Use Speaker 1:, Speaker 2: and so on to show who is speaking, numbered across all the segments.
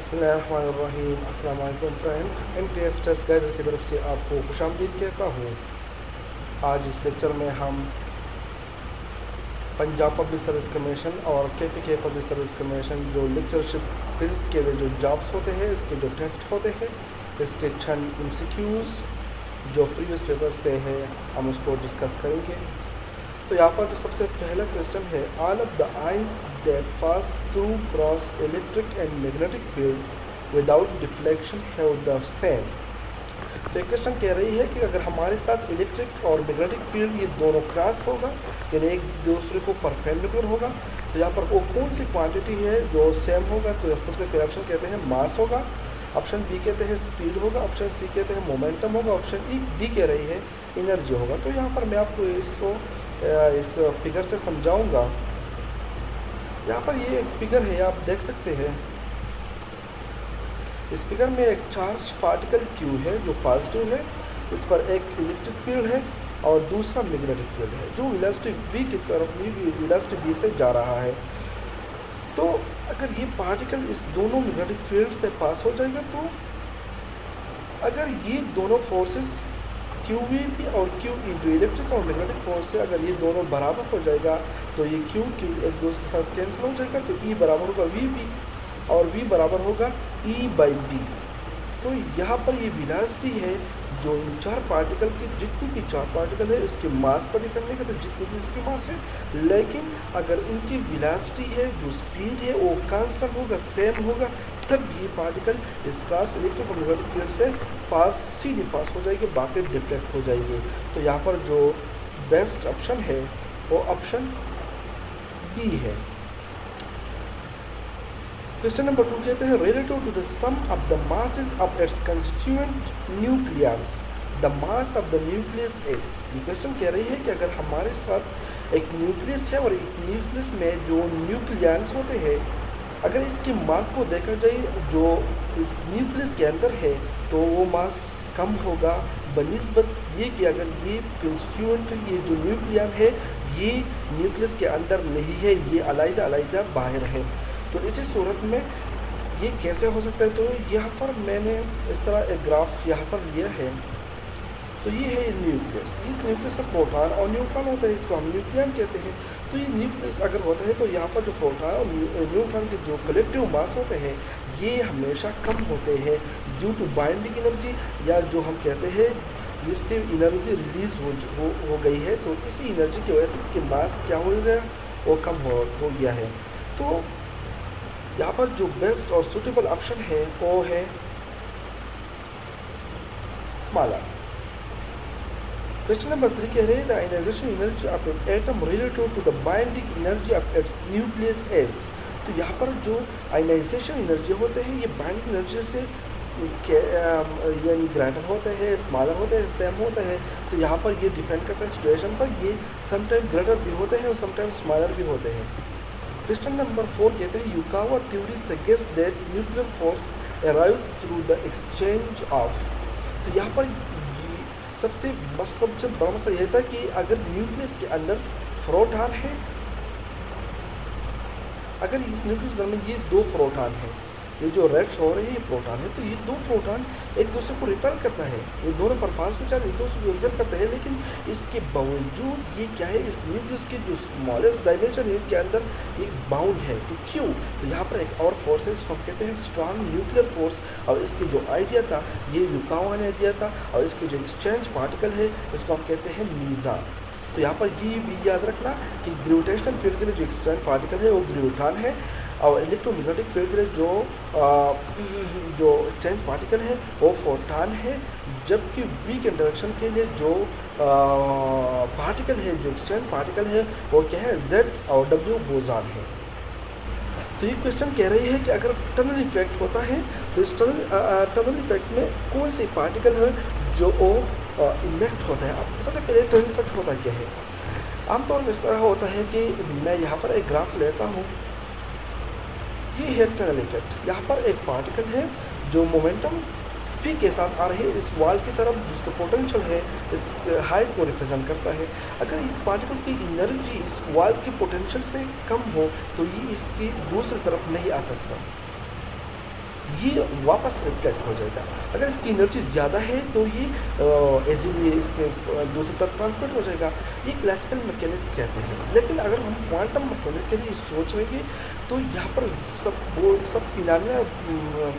Speaker 1: बिस्मिल्लाहिर्रहमानिर्रहीम। अस्सलाम वालेकुम फ्रेंड। एमटीएस टेस्ट गाइड की तरफ से आपको खुशामदीद कहता हूँ। आज इस लेक्चर में हम पंजाब पब्लिक सर्विस कमीशन और केपीके पब्लिक सर्विस कमीशन जो लेक्चरशिप बेसिस के लिए जो जॉब्स होते हैं, इसके जो टेस्ट होते हैं, इसके चंद एमसीक्यूज़ जो प्रीवियस पेपर से है, हम उसको डिस्कस करेंगे। तो यहाँ पर जो सबसे पहला क्वेश्चन है, all of the ions that pass through cross electric and magnetic field without deflection have the same. तो ये क्वेश्चन कह रही है कि अगर हमारे साथ इलेक्ट्रिक और मैग्नेटिक फील्ड ये दोनों क्रॉस होगा, यानी एक दूसरे को परपेंडिकुलर होगा, तो यहाँ पर वो कौन सी क्वांटिटी है जो सेम होगा। तो सबसे पहले ऑप्शन कहते हैं मास होगा, ऑप्शन बी कहते हैं स्पीड होगा, ऑप्शन सी कहते हैं मोमेंटम होगा, ऑप्शन डी कह रही है एनर्जी होगा। तो यहाँ पर मैं आपको इस फिगर से समझाऊंगा। यहाँ पर ये एक फिगर है, आप देख सकते हैं। इस फिगर में एक चार्ज पार्टिकल Q है जो पॉजिटिव है, इस पर एक इलेक्ट्रिक फील्ड है और दूसरा मैग्नेटिक फील्ड है जो वेलोसिटी v की तरफ वेलोसिटी v से जा रहा है। तो अगर ये पार्टिकल इस दोनों मैग्नेटिक फील्ड से पास हो जाएगा, तो अगर ये दोनों फोर्सेस QV और QE जो इलेक्ट्रिक और मैग्नेटिक फोर्स है, अगर ये दोनों बराबर हो जाएगा तो ये Q एक दूसरे के साथ कैंसिल हो जाएगा, तो E बराबर होगा VB और V बराबर होगा E/B। तो यहाँ पर ये वेलोसिटी है जो इन चार पार्टिकल की, जितनी भी चार पार्टिकल है इसके मास पर डिपेंड नहीं करता, जितनी भी इसकी मास है। लेकिन अगर इनकी वेलोसिटी है, जो स्पीड है, वो कांस्टेंट होगा, सेम होगा, तब ये पार्टिकल इस क्रॉस इलेक्ट्रिक और मैग्नेटिक फील्ड से सीधी पास हो जाएगी, बाकी डिफ्लेक्ट हो जाएगी। तो यहाँ पर जो बेस्ट ऑप्शन है वो ऑप्शन बी है। क्वेश्चन नंबर 2 कहते हैं, relative to the sum of the masses of its constituent nucleus the mass of the nucleus is. ये क्वेश्चन कह रही है कि अगर हमारे साथ एक न्यूक्लियस है और एक न्यूक्लियस में जो न्यूक्लियस होते हैं, अगर इसकी मास को देखा जाए जो इस न्यूक्लियस के अंदर है, तो वो मास कम होगा बनिस्बत ये कि अगर ये कंस्टिट्यूएंट, ये जो न्यूक्लियन है, ये न्यूक्लियस के अंदर नहीं है, ये अलग-अलग बाहर है। तो इसी सूरत में ये कैसे हो सकता है। तो यहाँ पर मैंने इस तरह एक ग्राफ यहाँ पर लिया है। तो ये है न्यूक्लियस, इस न्यूक्लियस में प्रोटॉन और न्यूट्रॉन होता है, इसको हम न्यूक्लियन कहते हैं। तो ये न्यूक्लियस अगर होता है तो यहाँ पर जो प्रोटॉन और न्यूट्रॉन के जो कलेक्टिव मास होते हैं ये हमेशा कम होते हैं ड्यू टू बाइंडिंग एनर्जी, या जो हम कहते हैं जिससे एनर्जी रिलीज हो गई है। तो इसी एनर्जी की वजह से इसके मास क्या हो गया, वो कम हो गया है। तो यहाँ पर जो बेस्ट और सुटेबल ऑप्शन है वो है स्मॉलर। क्वेश्चन नंबर 3 कह रहे हैं, the ionisation energy of an atom relative to the binding energy of its nucleus is. तो यहाँ पर जो आयनाइजेशन एनर्जी होते हैं ये बाइंडिंग एनर्जी से यानी ग्रेटर होते हैं, स्मॉलर होते हैं, सेम होता है। तो यहाँ पर ये डिपेंड करता है सिचुएशन पर, ये समटाइम ग्रेटर भी होते हैं और समटाइम स्मॉलर भी होते हैं। क्वेश्चन नंबर 4 कहते हैं, Yukawa theory suggest that nuclear force arrives through the exchange of. तो यहाँ पर सबसे बड़ा मसला यह था कि अगर न्यूक्लियस के अंदर प्रोटॉन है, अगर इस न्यूक्लियस में ये दो प्रोटॉन है, ये जो रेड शो हो रही है ये प्रोटॉन है, तो ये दो प्रोटॉन एक दूसरे को रिपेल करता है, ये दोनों परफास के चार्ज एक दूसरे को रिपेल करते हैं। लेकिन इसके बावजूद ये क्या है, इस न्यूक्लियस के जो स्मॉलेस्ट डायमेंशन है इसके अंदर एक बाउंड है। तो क्यों, तो यहाँ पर एक और फोर्स है, इसको हम कहते हैं स्ट्रॉन्ग न्यूक्लियर फोर्स। और इसकी जो आइडिया था ये युकावा ने दिया था, और इसके जो एक्सचेंज पार्टिकल है इसको हम कहते हैं मीज़ान। तो यहाँ पर ये भी याद रखना कि ग्रेविटेशनल फील्ड के लिए जो एक्सचेंज पार्टिकल है वो ग्रेविटॉन है, और इलेक्ट्रोमैग्नेटिक फील्ड के लिए जो एक्सचेंज पार्टिकल है वो फोटॉन है। जबकि वीक इंटरेक्शन के लिए जो पार्टिकल है, जो एक्सचेंज पार्टिकल है, वो क्या है, Z और W बोज़ॉन है। तो ये क्वेश्चन कह रही है कि अगर टनल इफेक्ट होता है तो इस टनल इफेक्ट में कौन सी पार्टिकल है जो इम्पैक्ट होता है। अब सबसे पहले टनल इफेक्ट होता क्या है। आमतौर पर इस तरह होता है कि मैं यहाँ पर एक ग्राफ लेता हूँ, ये है टनल इफेक्ट। यहाँ पर एक पार्टिकल है जो मोमेंटम P के साथ आ रही है इस वॉल की तरफ, जिसका पोटेंशियल है इस हाइट को रिप्रेजेंट करता है। अगर इस पार्टिकल की एनर्जी इस वॉल की पोटेंशियल से कम हो तो ये इसकी दूसरी तरफ नहीं आ सकता। ये वापस रिफ्लेक्ट हो जाएगा। अगर इसकी एनर्जी ज़्यादा है तो ये इजीली इसके दूसरी तरफ ट्रांसमिट हो जाएगा। ये क्लासिकल मैकेनिक कहते हैं। लेकिन अगर हम क्वांटम मैकेनिक के लिए सोचेंगे तो यहाँ पर सब फिनोमेना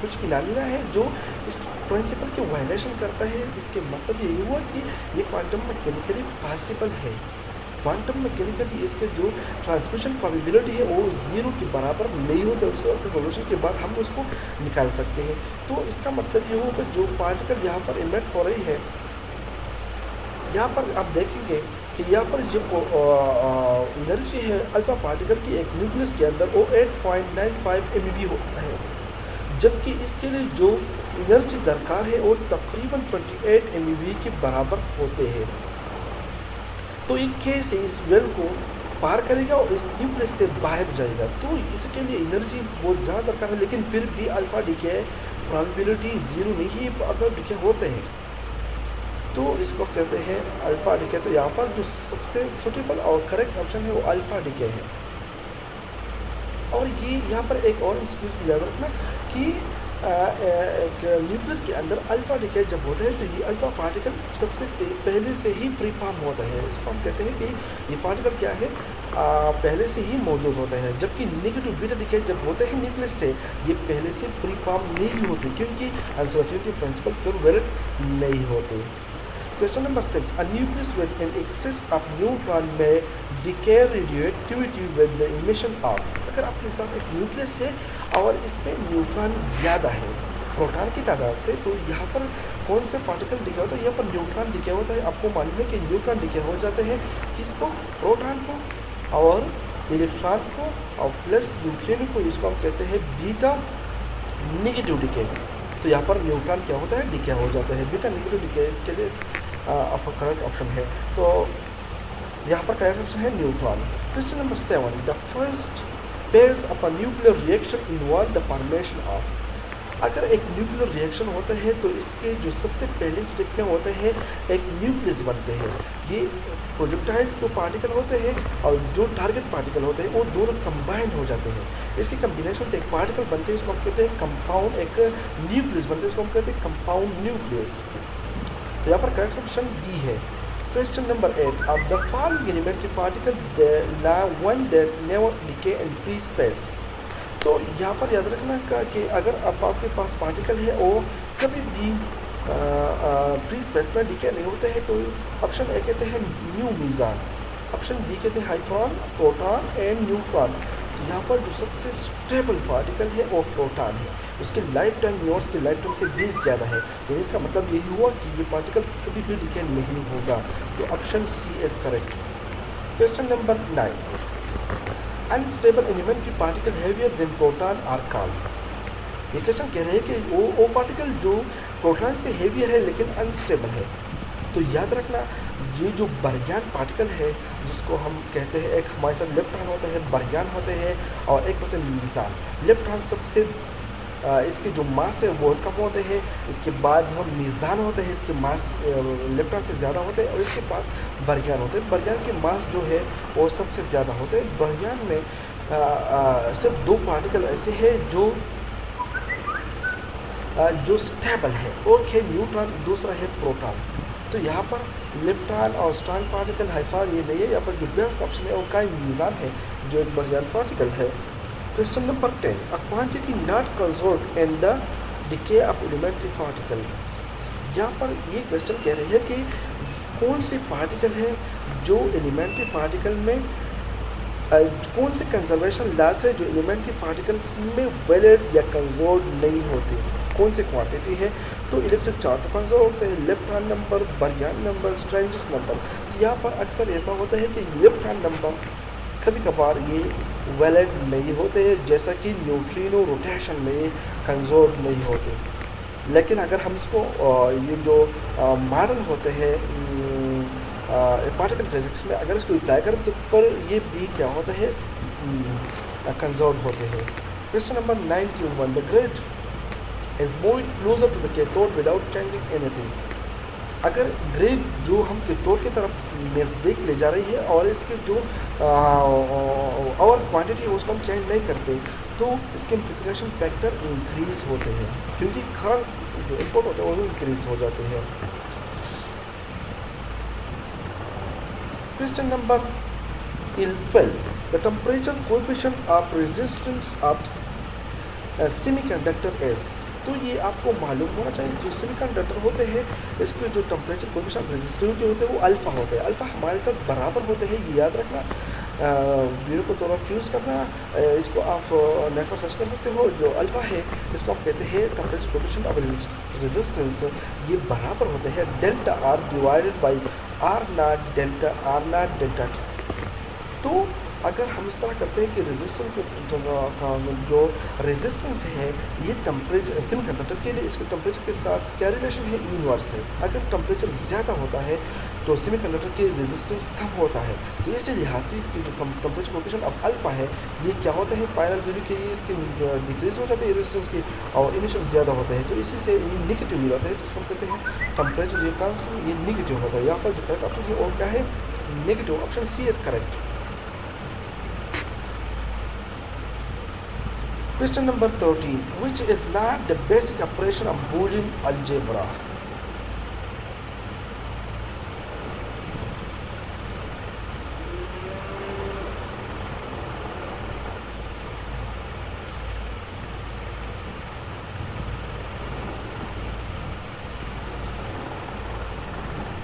Speaker 1: कुछ फिनोमेना है जो इस प्रिंसिपल की वायलेशन करता है। इसके मतलब यही हुआ कि ये क्वांटम मैकेनिकली पॉसिबल है। क्वांटम मैकेनिकली इसके जो ट्रांसमिशन प्रोबेबिलिटी है वो ज़ीरो के बराबर नहीं होता। उसके और रिवोल्यूशन के बाद हम उसको निकाल सकते हैं। तो इसका मतलब ये होगा जो पार्टिकल यहाँ पर इमिट हो रही है, यहाँ पर आप देखेंगे कि यहाँ पर जो एनर्जी है अल्फा पार्टिकल की एक न्यूक्लियस के अंदर वो 8.95 MeV होता है, जबकि इसके लिए जो एनर्जी दरकार है वो तकरीबन 28 MeV के बराबर होते हैं। तो ये कैसे इस वेल को पार करेगा और इस न्यूक्लियस से बाहर जाएगा। तो इसके लिए एनर्जी बहुत ज़्यादा दरकार है, लेकिन फिर भी अल्फा डीके प्रोबेबिलिटी ज़ीरो नहीं है, अल्फा डीके होते हैं। तो इसको कहते हैं अल्फा डीके। तो यहाँ पर जो सबसे सूटेबल और करेक्ट ऑप्शन है वो अल्फा डीके है। और ये यहाँ पर एक और चीज़ याद रखना कि न्यूक्लियस के अंदर अल्फा डीके जब होता है तो ये अल्फा पार्टिकल सबसे पहले से ही प्री फॉर्म होता है। इसको हम कहते हैं कि ये पार्टिकल क्या है, पहले से ही मौजूद होता है। जबकि नेगेटिव बीटा डीके जब होते हैं न्यूक्लियस से, ये पहले से प्री फॉर्म नहीं होते क्योंकि अनसर्टेनिटी प्रिंसिपल पर वैलिड नहीं होते। Question number 6. A nucleus with an excess of neutron may decay radioactivity with the emission of. अगर आपके साथ एक न्यूक्लियस है और इसमें न्यूट्रॉन ज़्यादा है प्रोटॉन की तादाद से, तो यहाँ पर कौन से पार्टिकल डिके होता है? यहाँ पर न्यूट्रॉन डिके होता है। आपको मालूम है कि न्यूट्रॉन डिके हो जाते हैं किसको? प्रोटॉन को और इलेक्ट्रॉन को और प्लस न्यूट्रिनो को। इसको हम कहते हैं बीटा नेगेटिव डिके। तो यहाँ पर न्यूट्रॉन क्या होता है? डिके हो जाता है। बीटा नेगेटिव डिके इसके लिए आपका करेक्ट ऑप्शन है। तो यहाँ पर करेक्ट ऑप्शन है neutron. Question number 7. The first phase of a nuclear reaction involve the formation of. अगर एक न्यूक्लियर रिएक्शन होता है तो इसके जो सबसे पहले स्टेप में होते हैं एक न्यूक्लियस बनते हैं। ये प्रोजेक्टाइल जो पार्टिकल होते हैं और जो टारगेट पार्टिकल होते हैं वो दोनों कंबाइन हो जाते हैं। इसके कम्बिनेशन से एक पार्टिकल बनते हैं, इसको हम कहते हैं कंपाउंड। एक न्यूक्लियस बनते हैं, इसको हम कहते हैं कंपाउंड न्यूक्लियस। तो यहाँ पर करेक्ट ऑप्शन बी है। Question number 8. Of the following elementary particle one that never decay in free space. तो यहाँ पर याद रखना कि अगर आपके पास पार्टिकल है वो कभी भी फ्री स्पेस में डिके नहीं होते हैं, तो ऑप्शन ए कहते हैं न्यू मीज़ान, ऑप्शन बी कहते हैं हाइड्रॉन, प्रोटॉन एंड न्यूट्रॉन। तो यहाँ पर जो सबसे स्टेबल पार्टिकल है वो प्रोटॉन है। उसकी लाइफ टाइम न्यूट्रॉन्स की लाइफ टाइम से 20 ज़्यादा है। यानी इसका मतलब यही हुआ कि ये पार्टिकल कभी भी डिके नहीं होगा। तो option C is correct. Question number 9. Unstable elementary particle heavier than proton are called. ये क्वेश्चन कह रहे हैं कि वो पार्टिकल जो प्रोटॉन से हैवियर है लेकिन अनस्टेबल है। तो याद रखना ये जो बरयान पार्टिकल है जिसको हम कहते हैं, एक हमारे साथ इलेक्ट्रॉन होता है, बरयान होते हैं और एक होते हैं मीज़ान। इलेक्ट्रॉन सबसे इसके जो मास है बहुत कम होते हैं, इसके बाद हम मीज़ान होते हैं, इसके मास इलेक्ट्रॉन से ज़्यादा होते हैं और इसके बाद बरयान होते हैं। बरयान के मास जो है वो सबसे ज़्यादा होते हैं। बरयान में सिर्फ 2 पार्टिकल ऐसे हैं जो स्टेबल है, एक है न्यूट्रॉन, दूसरा है प्रोटॉन। तो यहाँ पर इलेक्ट्रॉन और स्ट्रॉन्ग पार्टिकल हाइड्रॉन ये नहीं है। यहाँ पर जो बेस्ट ऑप्शन है उनका मीज़ान है जो एक बरयान पार्टिकल है। Question number 10. A quantity not conserved in the decay of elementary particle. यहाँ पर ये क्वेश्चन कह रही है कि कौन से पार्टिकल है जो एलिमेंट्री पार्टिकल में कौन से कंजर्वेशन लॉस है जो एलिमेंट्री पार्टिकल्स में वैलिड या कंजर्व्ड नहीं होते, कौन से क्वांटिटी है? तो इलेक्ट्रिक चार्ज कंजर्व होते हैं, electron number, baryon number, strangeness number. तो यहाँ पर अक्सर ऐसा होता है कि इलेक्ट्रॉन नंबर कभी कभार ये वैलिड नहीं होते हैं, जैसा कि न्यूट्रिनो रोटेशन में कंजर्व नहीं होते। लेकिन अगर हम इसको ये जो मॉडल होते हैं पार्टिकल फिजिक्स में अगर इसको अप्लाई करें तो पर ये भी क्या होता है कंजर्व होते हैं। Question number 91. The grid is moving closer to the cathode without changing anything. अगर ग्रिड जो हम कैथोड की तरफ नज़दीक ले जा रही है और इसके जो और क्वांटिटी है उसको हम चेंज नहीं करते, तो इसके मल्टीप्लिकेशन फैक्टर इंक्रीज होते हैं, क्योंकि करंट जो इनपुट होते हैं वो इंक्रीज हो जाते हैं। Question number 12, the temperature coefficient of resistance of semiconductor is. तो ये आपको मालूम होना चाहिए, जो सेमीकंडक्टर होते हैं इसके जो टेम्परेचर कोएफिशिएंट रेजिस्टिविटी होते हैं वो अल्फ़ा होते हैं। अल्फ़ा हमारे साथ बराबर होते हैं, ये याद रखना। वीडियो को थोड़ा यूज़ करना, इसको आप नेट पर सर्च कर सकते हो। जो अल्फ़ा है इसको आप कहते हैं टेम्परेचर कोएफिशिएंट ऑफ रेजिस्टेंस, ये बराबर होते हैं delta R divided by R naught delta T. तो अगर हम इस तरह करते हैं कि रेजिस्टेंस जो रेजिस्टेंस है ये टेम्परेचर सेमीकंडक्टर के लिए इसके टेम्परेचर के साथ क्या रिलेशन है, इनवर्स है। अगर टेम्परेचर ज़्यादा होता है तो सेमीकंडक्टर की रेजिस्टेंस कम होता है। तो इसी लिहाज से इसकी जो टेम्परेचर कोएफिशिएंट ऑफ अल्फा है ये क्या होता है, फाइनल वैल्यू के ये इसकी डिक्रीज हो जाती है रेजिस्टेंस की, और इनिशियल ज़्यादा होते हैं, तो इसी से ये निगेटिव हो जाता है। तो इसको हम कहते हैं टेम्परेचर ये कांस्टेंट, ये निगेटिव होता है। यहाँ पर जो करेक्ट ऑप्शन है और क्या है, negative. Option C is correct. Question number 13, which is not the basic operation of Boolean algebra?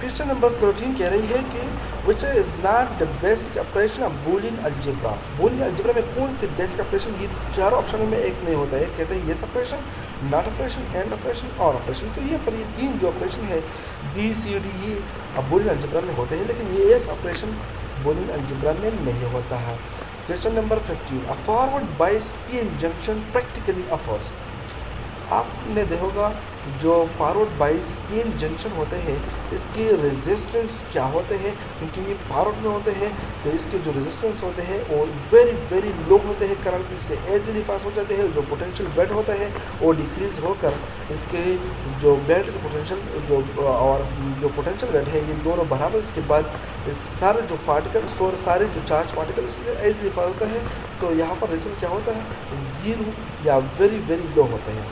Speaker 1: Question number 13 कह रही है कि which is not the basic operation of Boolean algebra. Boolean algebra में कौन से बेसिक ऑपरेशन, ये चारों option में एक नहीं होता है। कहते हैं yes operation, not operation, and operation, और ऑपरेशन। तो ये पर ये तीन जो ऑपरेशन है बी सी डी ये बूलियन अलजेब्रा में होते हैं, लेकिन ये येस ऑपरेशन बूलियन अलजेब्रा में नहीं होता है। Question number 15, a forward bias PN junction practically offers. आपने देखोगा जो फॉरवर्ड बायस पीएन जंक्शन होते हैं इसके रेजिस्टेंस क्या होते हैं, क्योंकि ये फॉरवर्ड में होते हैं तो इसके जो रेजिस्टेंस होते हैं वो वेरी लो होते हैं, करंट इससे एजिली पास हो जाते हैं। जो पोटेंशियल बेड होता है वो डिक्रीज होकर इसके जो बेड का पोटेंशियल जो और जो पोटेंशियल बेड है ये दोनों बराबर, इसके बाद सारे जो पार्टिकल और सारे जो चार्ज पार्टिकल इससे एजिली पास होता है। तो यहाँ पर रेजिस्टेंस क्या होता है, ज़ीरो या वेरी लो होते हैं।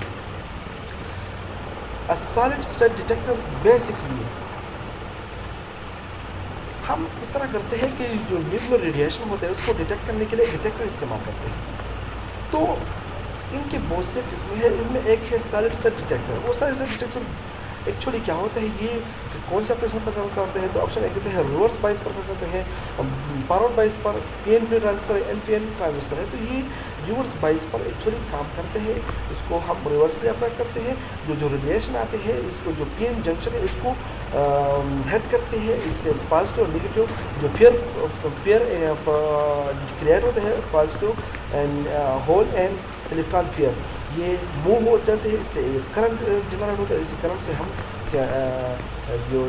Speaker 1: A solid state detector basically हम इस तरह करते हैं कि जो न्यूक्लियर रेडिएशन होता है उसको डिटेक्ट करने के लिए डिटेक्टर इस्तेमाल करते हैं। तो इनके बहुत से किस्में हैं, इनमें एक है सॉलिड स्टेट डिटेक्टर। वो सॉलिड स्टेट डिटेक्टर एक्चुअली क्या होता है, ये कौन से ऑपरेशन पर काम करते हैं, तो ऑप्शन एक कहते हैं रिवर्स बायस पर काम करते हैं, फॉरवर्ड बायस पर पीएनपी ट्रांजिस्टर है, एनपीएन ट्रांजिस्टर है। तो ये रिवर्स बायस पर एक्चुअली काम करते हैं, इसको हम रिवर्सली अफेक्ट करते हैं। जो रेडिएशन आते हैं इसको जो पीएन जंक्शन है इसको हेड करते हैं, इससे पॉजिटिव और निगेटिव जो पेयर क्रिएट होते हैं, positive and hole and electron pair, ये मूव हो जाते हैं, इससे करंट जनरेट होता है। इसी करंट से हम क्या जो